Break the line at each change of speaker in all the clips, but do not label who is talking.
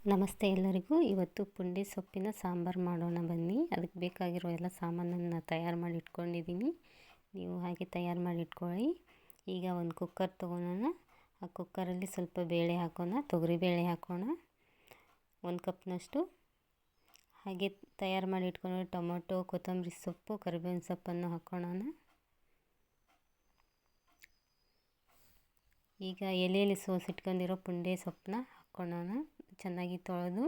ನಮಸ್ತೆ ಎಲ್ಲರಿಗೂ. ಇವತ್ತು ಪುಂಡಿ ಸೊಪ್ಪಿನ ಸಾಂಬಾರು ಮಾಡೋಣ ಬನ್ನಿ. ಅದಕ್ಕೆ ಬೇಕಾಗಿರೋ ಎಲ್ಲ ಸಾಮಾನನ್ನು ತಯಾರು ಮಾಡಿ ಇಟ್ಕೊಂಡಿದ್ದೀನಿ. ನೀವು ಹಾಗೆ ತಯಾರು ಮಾಡಿ ಇಟ್ಕೊಳ್ಳಿ. ಈಗ ಒಂದು ಕುಕ್ಕರ್ ತೊಗೊಳೋಣ. ಆ ಕುಕ್ಕರಲ್ಲಿ ಸ್ವಲ್ಪ ಬೇಳೆ ಹಾಕೋಣ, ತೊಗರಿಬೇಳೆ ಹಾಕೋಣ, 1 ಕಪ್ನಷ್ಟು. ಹಾಗೆ ತಯಾರು ಮಾಡಿ ಇಟ್ಕೊಂಡು ಟೊಮೊಟೊ, ಕೊತ್ತಂಬರಿ ಸೊಪ್ಪು, ಕರಿಬೇವಿನ ಸೊಪ್ಪನ್ನು ಹಾಕೋಣ. ಈಗ ಎಲೆಯಲ್ಲಿ ಸೋಸಿಟ್ಕೊಂಡಿರೋ ಪುಂಡಿ ಸೊಪ್ಪನ್ನ ಹಾಕ್ಕೊಳ್ಳೋಣ. ಚೆನ್ನಾಗಿ ತೊಳೆದು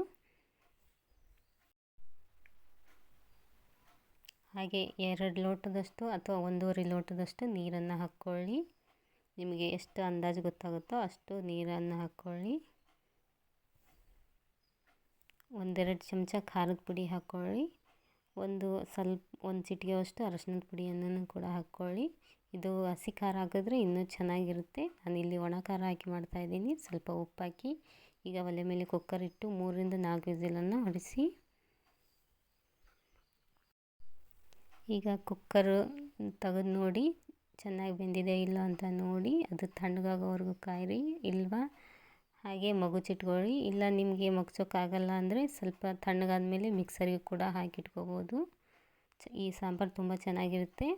ಹಾಗೆ 2 ಲೋಟದಷ್ಟು ಅಥವಾ 1.5 ಲೋಟದಷ್ಟು ನೀರನ್ನು ಹಾಕ್ಕೊಳ್ಳಿ. ನಿಮಗೆ ಎಷ್ಟು ಅಂದಾಜು ಗೊತ್ತಾಗುತ್ತೋ ಅಷ್ಟು ನೀರನ್ನು ಹಾಕ್ಕೊಳ್ಳಿ. 1-2 ಚಮಚ ಖಾರದ ಪುಡಿ ಹಾಕ್ಕೊಳ್ಳಿ. ಒಂದು ಚಿಟಿಕೆಯಷ್ಟು ಅರಶಿನದ ಪುಡಿಯನ್ನು ಕೂಡ ಹಾಕ್ಕೊಳ್ಳಿ. ಇದು ಹಸಿ ಖಾರ ಹಾಕಿದ್ರೆ ಇನ್ನೂ ಚೆನ್ನಾಗಿರುತ್ತೆ. ನಾನಿಲ್ಲಿ ಒಣ ಖಾರ ಹಾಕಿ ಮಾಡ್ತಾಯಿದ್ದೀನಿ. ಸ್ವಲ್ಪ ಉಪ್ಪಾಕಿ ಈಗ ಒಲೆ ಮೇಲೆ ಕುಕ್ಕರ್ ಇಟ್ಟು 3-4 ವಿಸಿಲನ್ನು ಹೊಡಿಸಿ. ಈಗ ಕುಕ್ಕರ್ ತೆಗೆದು ನೋಡಿ ಚೆನ್ನಾಗಿ ಬೆಂದಿದೆ ಇಲ್ಲ ಅಂತ ನೋಡಿ. ಅದು ತಣ್ಣಗಾಗೋವರೆಗೂ ಕಾಯಿರಿ. ಇಲ್ವಾ ಹಾಗೆ ಮಗುಚಿಟ್ಕೊಳ್ಳಿ. ಇಲ್ಲ ನಿಮಗೆ ಮಗ್ಚೋಕ್ಕಾಗಲ್ಲ ಅಂದರೆ ಸ್ವಲ್ಪ ತಣ್ಣಗಾದ ಮೇಲೆ ಮಿಕ್ಸರಿಗೆ ಕೂಡ ಹಾಕಿಟ್ಕೋಬೋದು. ಈ ಸಾಂಬಾರು ತುಂಬ ಚೆನ್ನಾಗಿರುತ್ತೆ.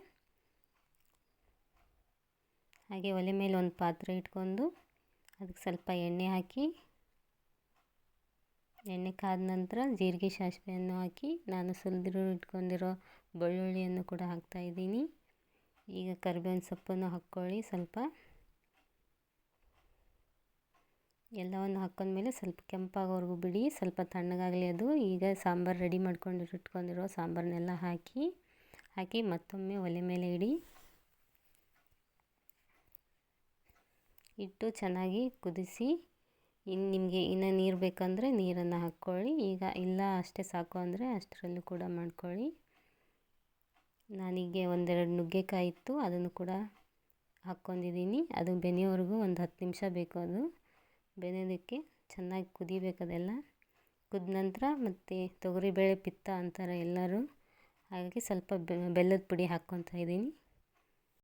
ಹಾಗೆ ಒಲೆ ಮೇಲೆ ಒಂದು ಪಾತ್ರೆ ಇಟ್ಕೊಂಡು ಅದಕ್ಕೆ ಸ್ವಲ್ಪ ಎಣ್ಣೆ ಹಾಕಿ, ಎಣ್ಣೆ ಕಾದ ನಂತರ ಜೀರಿಗೆ ಸಾಸಿವೆಯನ್ನು ಹಾಕಿ, ನಾನು ಇಟ್ಕೊಂಡಿರೋ ಬೆಳ್ಳುಳ್ಳಿಯನ್ನು ಕೂಡ ಹಾಕ್ತಾಯಿದ್ದೀನಿ. ಈಗ ಕರಿಬೇವಿನ ಸೊಪ್ಪನ್ನು ಹಾಕ್ಕೊಳ್ಳಿ. ಸ್ವಲ್ಪ ಎಲ್ಲವನ್ನು ಹಾಕ್ಕೊಂಡ್ಮೇಲೆ ಸ್ವಲ್ಪ ಕೆಂಪಾಗೋವರೆಗೂ ಬಿಡಿ. ಸ್ವಲ್ಪ ತಣ್ಣಗಾಗಲಿ ಅದು. ಈಗ ಸಾಂಬಾರು ರೆಡಿ ಇಟ್ಕೊಂಡಿರೋ ಸಾಂಬಾರನ್ನೆಲ್ಲ ಹಾಕಿ ಮತ್ತೊಮ್ಮೆ ಒಲೆ ಮೇಲೆ ಇಟ್ಟು ಚೆನ್ನಾಗಿ ಕುದಿಸಿ. ನಿಮಗೆ ಇನ್ನೂ ನೀರು ಬೇಕಂದರೆ ನೀರನ್ನು ಹಾಕ್ಕೊಳ್ಳಿ. ಈಗ ಇಲ್ಲ ಅಷ್ಟೇ ಸಾಕು ಅಂದರೆ ಅಷ್ಟರಲ್ಲೂ ಕೂಡ ಮಾಡ್ಕೊಳ್ಳಿ. ನಾನೀಗ 1-2 ನುಗ್ಗೆಕಾಯಿ ಇತ್ತು, ಅದನ್ನು ಕೂಡ ಹಾಕ್ಕೊಂಡಿದ್ದೀನಿ. ಅದು ಬೆನೆಯೋವರೆಗೂ ಒಂದು 10 ನಿಮಿಷ ಬೇಕು. ಅದು ಬೆನೆಯೋದಕ್ಕೆ ಚೆನ್ನಾಗಿ ಕುದಿಬೇಕು. ಅದೆಲ್ಲ ಕುದ ನಂತರ ಮತ್ತು ತೊಗರಿಬೇಳೆ ಪಿತ್ತ ಅಂತಾರೆ ಎಲ್ಲರೂ. ಹಾಗಾಗಿ ಸ್ವಲ್ಪ ಬೆಲ್ಲದ ಪುಡಿ ಹಾಕ್ಕೊತಾ ಇದ್ದೀನಿ.